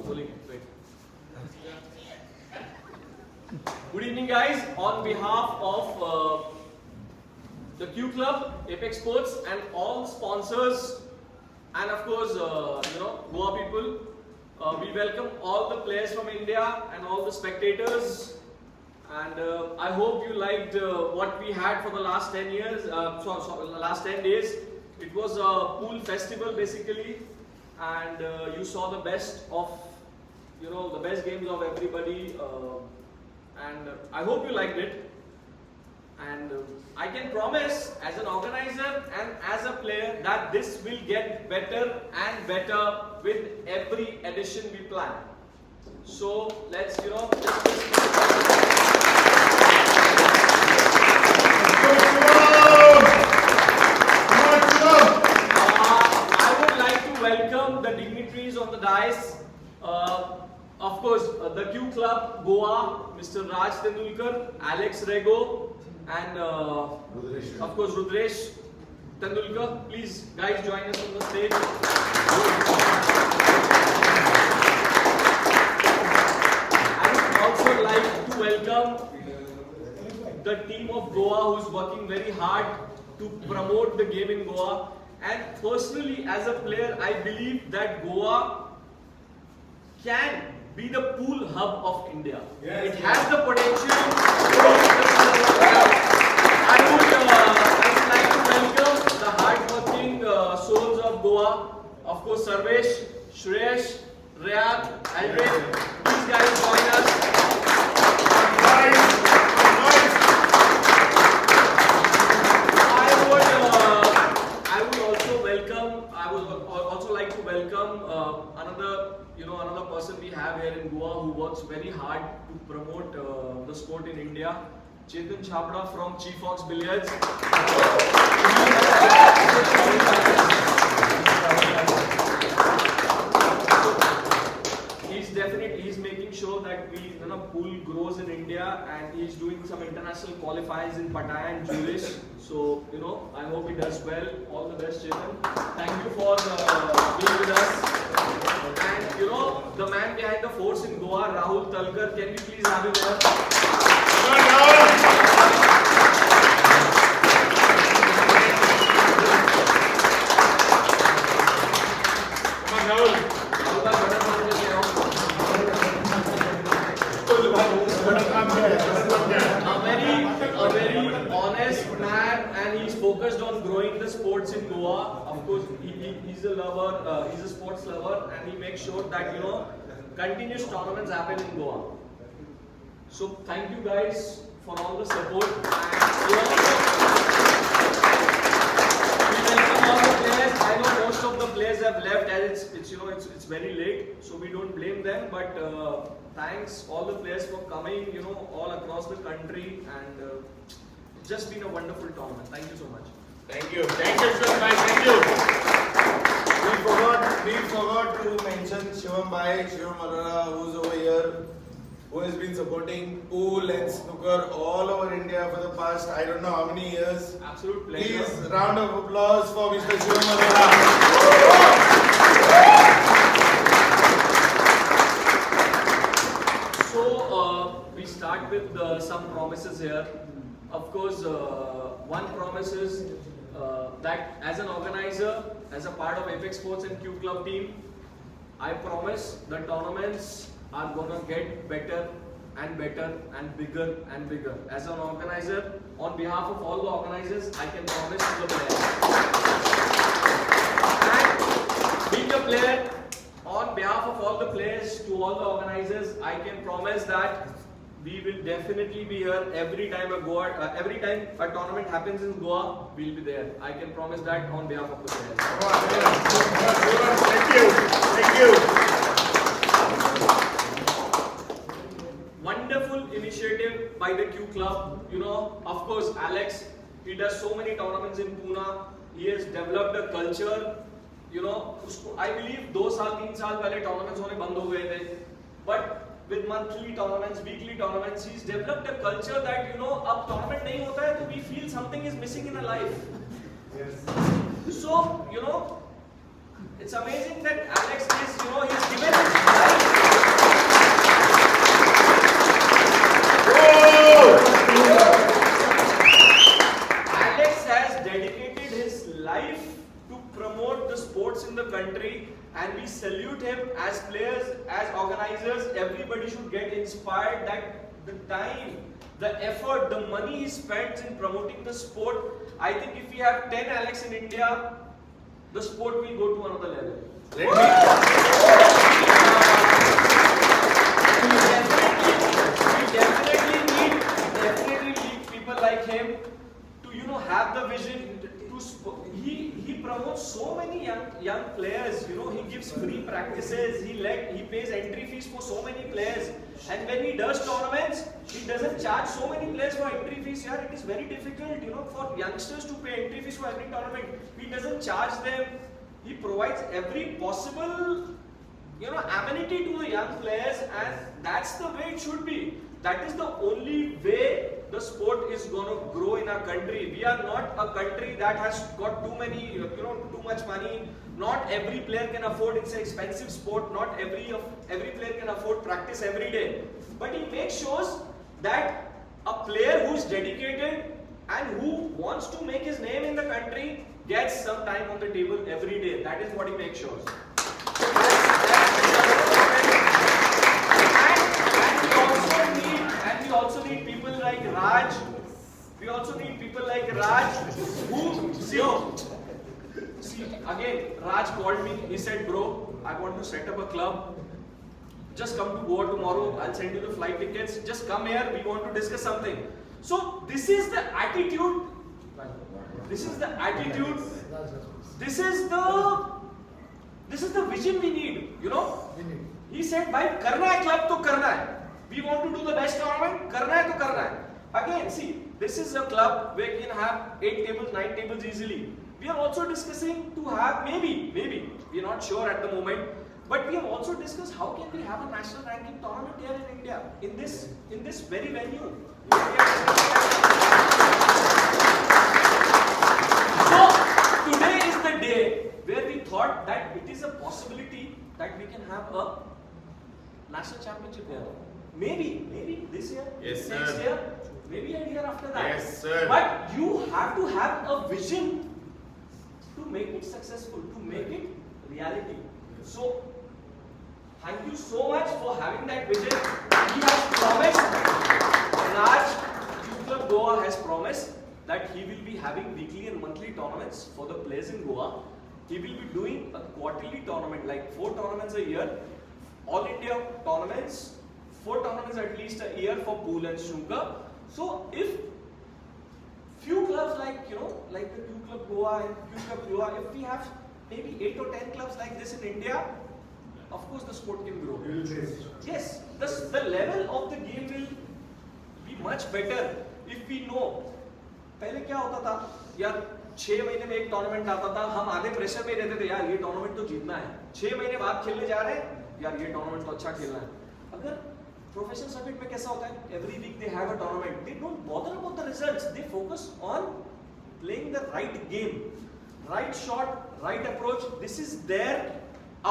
rolling. Wait. Good evening, guys. On behalf of the Q Club, Apex Sports, and all sponsors, and of course, Goa people, we welcome all the players from India and all the spectators. And I hope you liked what we had for the last 10 years. Last 10 days. It was a pool festival basically, and you saw the best of, the best games of everybody. And I hope you liked it. And I can promise, as an organizer and as a player, that this will get better and better with every edition we plan. So let's, I would like to welcome the dignitaries on the dais. Of course, the Q Club Goa, Mr. Raj Tendulkar, Alex Rego, and of course Rudresh Tendulkar. Please, guys, join us on the stage. I would also like to welcome the team of Goa, who's working very hard to promote the game in Goa. And personally, as a player, I believe that Goa can be the pool hub of India. Yes, it has the potential to be I would like to welcome the hard-working souls of Goa. Of course, Sarvesh, Shreyash, Rayat, Aldrin. These guys join us. I would also like to welcome another person we have here in Goa who works very hard to promote the sport in India. Chetan Chhabra from Chief Fox Billiards. He's making sure that pool grows in India, and he's doing some international qualifiers in Pattaya and Zurich. So I hope he does well. All the best, Chetan. Thank you for being with us. And the man behind the force in Goa, Rahul Talkar. Can we please have him here? A very honest man, and he's focused on growing the sports in Goa. Of course, he's a lover, he's a sports lover, and he makes sure that continuous tournaments happen in Goa. So thank you guys for all the support. And we welcome all the players. I know most of the players have left as it's very late, so we don't blame them. But thanks all the players for coming, all across the country, and it's just been a wonderful tournament. Thank you so much. Thank you. Thank you so much. Thank you. We forgot to mention Shivam Arora, who's over here, who has been supporting pool and snooker all over India for the past, I don't know how many years. Absolute pleasure. Please, round of applause for Mr. Shivam Arora. So, we start with some promises here. Of course, one promise is that as an organizer, as a part of Apex Sports and Q Club team, I promise the tournaments are gonna get better and better and bigger and bigger. As an organizer, on behalf of all the organizers, I can promise to the players. And being a player, on behalf of all the players to all the organizers, I can promise that we will definitely be here every time a tournament happens in Goa. We'll be there. I can promise that on behalf of the players. Thank you. Thank you. Wonderful initiative by the Q Club. Of course, Alex, he does so many tournaments in Pune. He has developed a culture. I believe 2 साल 3 साल पहले tournaments होने बंद हो गए थे. But with monthly tournaments, weekly tournaments, he's developed a culture that अब tournament नहीं होता है तो we feel something is missing in our life. Yes. So it's amazing that Alex is he's given his life Alex has dedicated his life to promote the sports in the country, and we salute him. As players, as organizers, everybody should get inspired that the time, the effort, the money he spends in promoting the sport. I think if we have 10 Alex in India, the sport will go to another level. We definitely need people like him to, you know, have the vision. He promotes so many young players. You know, he gives free practices. He pays entry fees for so many players. And when he does tournaments, he doesn't charge so many players for entry fees. Yeah, it is very difficult, you know, for youngsters to pay entry fees for every tournament. He doesn't charge them. He provides every possible, you know, amenity to the young players, and that's the way it should be. That is the only way the sport is going to grow in our country. We are not a country that has got too many, you know, too much money. Not every player can afford. It's an expensive sport. Not every player can afford practice every day. But he makes sure that a player who is dedicated and who wants to make his name in the country gets some time on the table every day. That is what he makes sure. And we also need people like Raj. We also need people like Raj who see again, Raj called me. He said, bro, I want to set up a club. Just come to Goa tomorrow. I'll send you the flight tickets. Just come here. We want to discuss something. So this is the attitude. This is the attitude. This is the vision we need. You know. He said, "Bhai, karna hai club to karna hai. We want to do the best tournament. Karna hai to karna hai." Again, see, this is a club where we can have 8 tables, 9 tables easily. We are also discussing to have maybe we are not sure at the moment, but we have also discussed how can we have a national ranking tournament here in India in this very venue. So today is the day where we thought that it is a possibility that we can have a national championship here. Maybe this year, yes, next sir. year, maybe a year after that. Yes, sir. But you have to have a vision to make it successful, to make it reality. So, thank you so much for having that vision. He has promised, Raj, Youth Club Goa has promised that he will be having weekly and monthly tournaments for the players in Goa. He will be doing a quarterly tournament, like 4 tournaments a year, all India tournaments, 4 tournaments at least a year for pool and snooker. So if few clubs like, you know, like the Youth Club Goa and Youth Club Goa, if we have maybe 8 or 10 clubs like this in India, of course the sport can grow. Yes, the level of the game will be much better if we know. पहले क्या होता था यार 6 महीने में एक tournament आता था, हम आधे प्रेशर में रहते थे यार ये टूर्नामेंट तो जीतना है, 6 महीने बाद खेलने जा रहे हैं यार ये टूर्नामेंट तो अच्छा खेलना है. अगर प्रोफेशनल सर्किट में कैसा होता है, every week they have a tournament, they don't bother about the results, they focus on playing the right game, right shot, right approach. This is their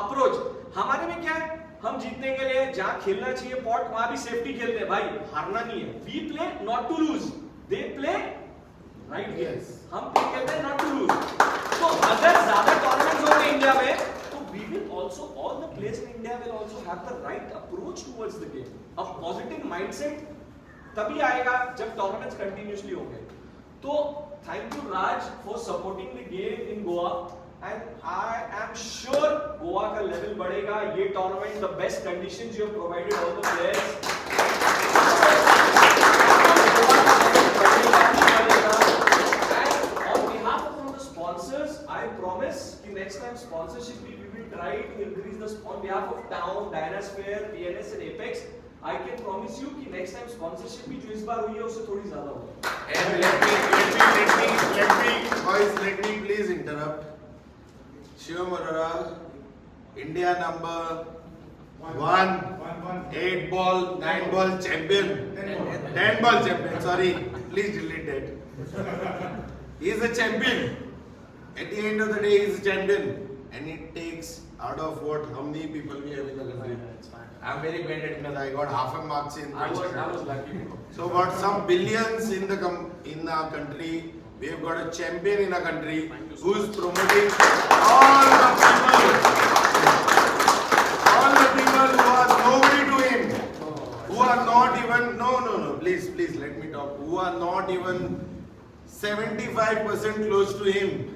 approach. हमारे में क्या है, हम जीतने के लिए जहां खेलना चाहिए पॉट वहां भी सेफ्टी खेलते हैं, भाई हारना नहीं है. We play not to lose, they play right game. हम प्ले करते हैं नॉट टू लूज. तो अगर ज्यादा टूर्नामेंट्स होंगे इंडिया में तो we will also, all the players in India will also have the right approach towards the game. A positive mindset तभी आएगा जब टूर्नामेंट्स कंटिन्यूअसली होंगे. तो thank you Raj for supporting the game in Goa, and I am sure Goa का level बढ़ेगा. ये tournament, the best conditions you have provided all the players, I promise कि next time sponsorship we will try to increase this on behalf of Taom, Dynasphere, PNS and Apex. I can promise you कि next time sponsorship भी जो इस बार हुई है उससे थोड़ी ज़्यादा होगी. And let me please interrupt. Shivam Arora, India number 1, 8 ball, 9 ball champion, 10 ball champion. Sorry, please delete that. He is a champion. At the end of the day, he is a champion, and it takes out of what, how many people we have in the country? It's fine. I'm very bad at math. I got half a marks in. I was lucky. So got some billions in in our country. We have got a champion in our country who's promoting all the people who are nobody to him, who are not even please let me talk. Who are not even 75% close to him.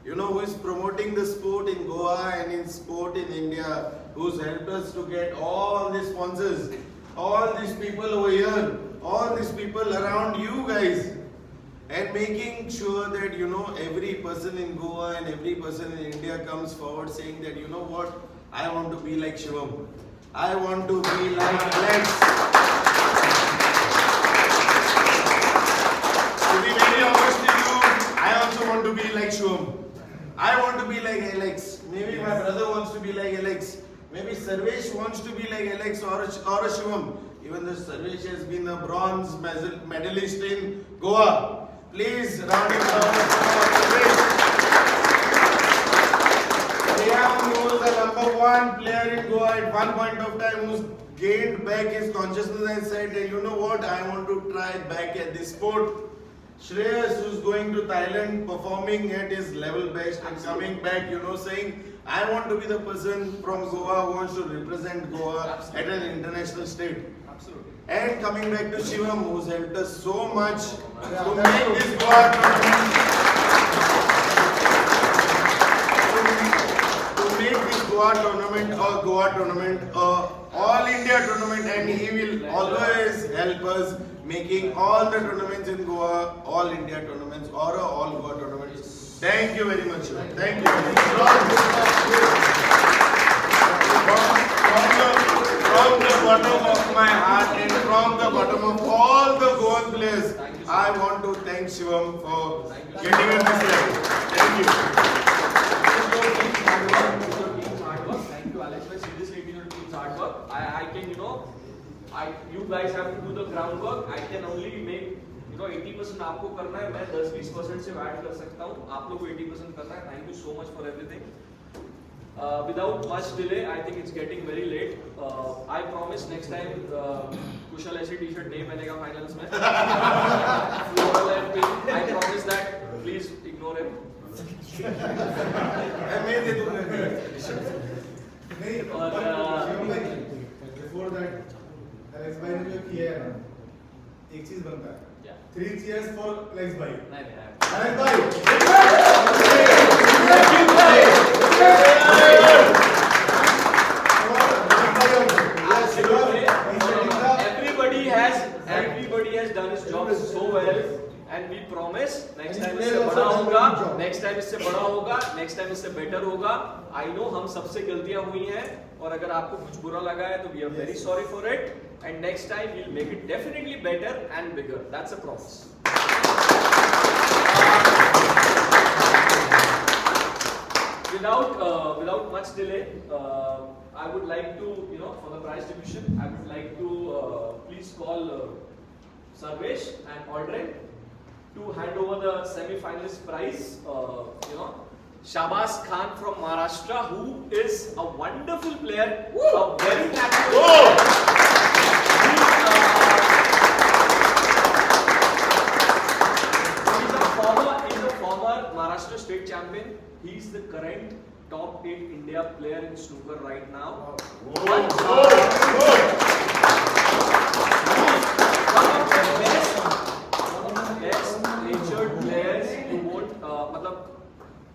You know, who is promoting the sport in Goa and in sport in India, who's helped us to get all these sponsors, all these people over here, all these people around you guys, and making sure that, you know, every person in Goa and every person in India comes forward saying that, you know what, I want to be like Shivam. I want to be like Alex. To be very honest with you, I also want to be like Shivam. I want to be like Alex. Maybe my brother wants to be like Alex. Maybe Sarvesh wants to be like Alex or a Shivam. Even though Sarvesh has been a bronze medalist in Goa. Please round it up. Taom was the #1 player in Goa at one point of time who's gained back his consciousness and said, you know what, I want to try back at this sport. Shreyas, who's going to Thailand, performing at his level best and coming back, you know, saying, I want to be the person from Goa who wants to represent Goa at an international stage. Absolutely. And coming back to Shivam, who's helped us so much to make this Goa tournament, all India tournament, and he will always help us making all the tournaments in Goa, all India tournaments or all Goa tournaments. Thank you very much. Thank you. From the bottom of my heart and from the bottom of all the Goan players, I want to thank Shivam for getting us this level. Thank you. Thank you, Alex. Seriously, it is your team's hard work. I can, you guys have to do the groundwork. I can only make, 80% आपको करना है. मैं 10-20% से add कर सकता हूँ. आप लोग को 80% करना है. Thank you so much for everything. Without much delay, I think it's getting very late. I promise next time कुशल ऐसी टी-शर्ट नहीं पहनेगा फाइनल्स में. I promise that. Please ignore him. मैं दे दूँगा. Before that, Alex भाई ने जो किया है ना, एक चीज बनता है. 3 cheers for Alex भाई. Alex भाई. Everybody has done his job so well, and we promise next time इससे बड़ा होगा, next time इससे बड़ा होगा, next time इससे better होगा. I know हम सबसे गलतियां हुई हैं, और अगर आपको कुछ बुरा लगा है तो we are very sorry for it, and next time we'll make it definitely better and bigger. That's a promise. Without much delay, I would like to, for the prize distribution, I would like to please call Sarvesh and Aldrin to hand over the semi-finalist prize. Shabazz Khan from Maharashtra, who is a wonderful player, a very natural. He's a former Maharashtra state champion. He's the current top 8 India player in snooker right now. One of the best natured players who won't,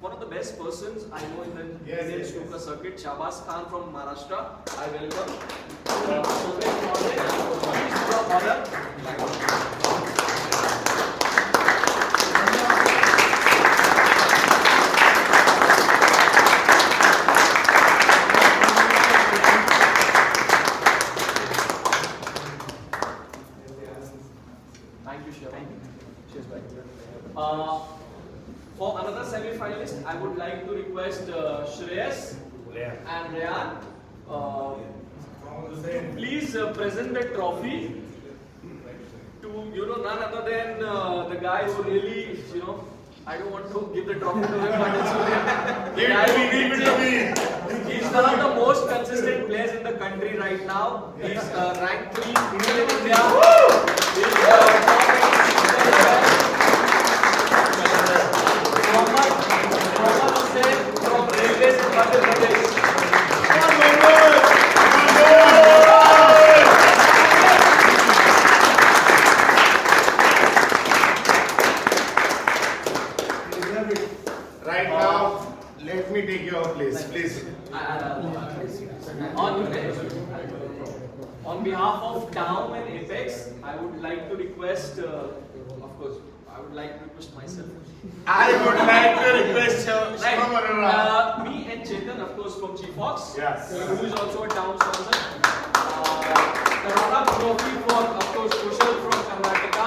one of the best persons I know in the Indian snooker circuit. Shabazz Khan from Maharashtra. I welcome. Thank you, Shivam. Cheers, bye. For another semi-finalist, I would like to request Shreyas and Rayan to please present the trophy to none other than the guy who really I don't want to give the trophy to him, but it's okay. Give it to me. He's one of the most consistent players in the country right now. He's ranked 3 in India. He's Mohammad Hussain from Railways in Madhya Pradesh. Right now, let me take your place, please. On behalf of Taom and Apex, I would like to request, of course, I would like to request myself. I would like to request Right. Me and Chetan, of course, from G-Fox, Yes. who is also a Taom sponsor. The runner-up trophy for, of course, Kushal from Karnataka.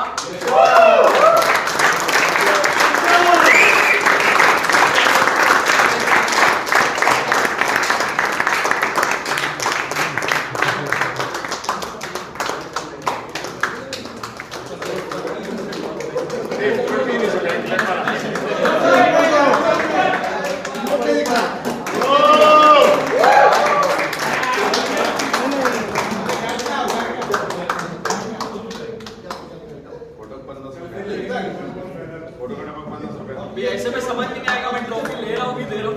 भी ऐसे में समझ नहीं आएगा मैं trophy ले रहा हूँ कि दे रहा हूँ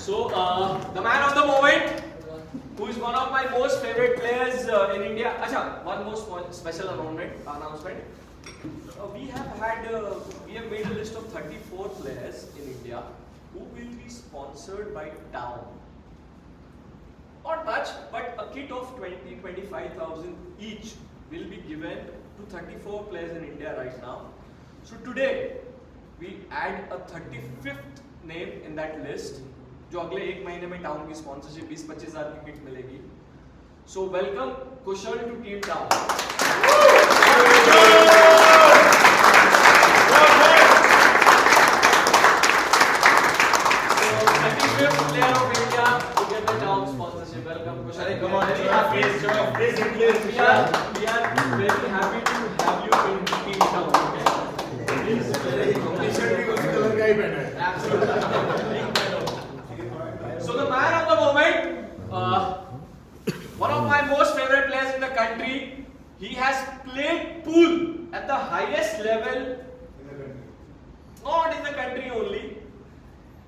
So the man of the moment, who is one of my most favorite players in India. Acha, one more special announcement. We have made a list of 34 players in India who will be sponsored by Taom. Not much, but a kit of 25,000 each will be given to 34 players in India right now. So today we add a 35th name in that list, जो अगले एक महीने में town की sponsorship 20-25 हजार की kit मिलेगी. So welcome Kushal to Team Taom. So 35th player of India to get the Taom sponsorship. Welcome Kushal. Come on, We are very happy to have you in Team Taom. Absolutely. So the man of the moment, one of my most favorite players in the country, he has played pool at the highest level, not in the country only.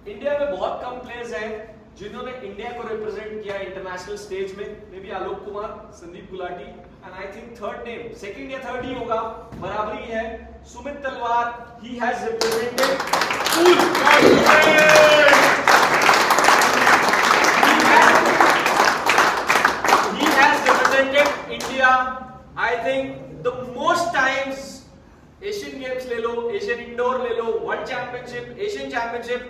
India में बहुत कम players हैं जिन्होंने India को represent किया international stage में. May be Alok Kumar, Sandeep Gulati, and I think third name, second या third ही होगा, बराबरी है, सुमित तलवार. He has represented pool. India, I think the most times Asian Games ले लो, Asian Indoor ले लो, World Championship, Asian Championship,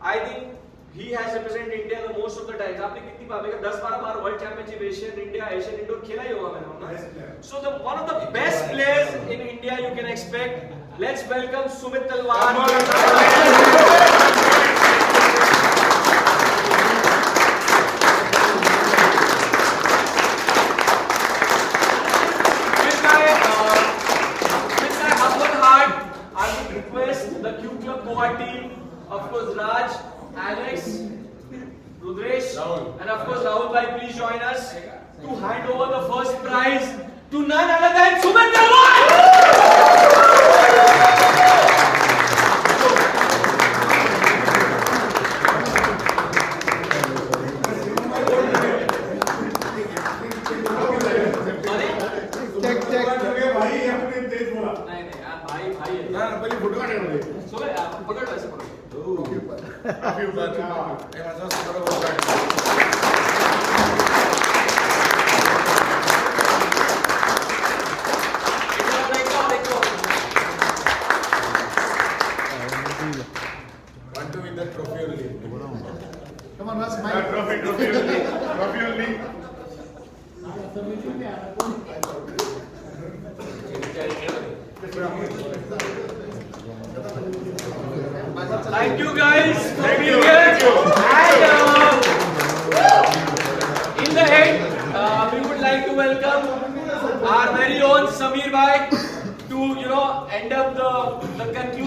I think he has represented India the most of the times. आपने कितनी बार देखा? 10-12 बार World Championship, Asian India, Asian Indoor खेला ही होगा मैंने ना. So the one of the best players in India you can expect. Let's welcome Sumit Talwar. Team, of course Raj, Alex, Rudresh, and of course Rahul bhai, please join us to hand over the first prize to none other than Sumit Talwar. Want to win the trophy only. Come on, let's smile. Trophy only. Thank you guys for Thank being you, here. thank you. And in the end, we would like to welcome our very own Samir Bhai to end up the conclusion.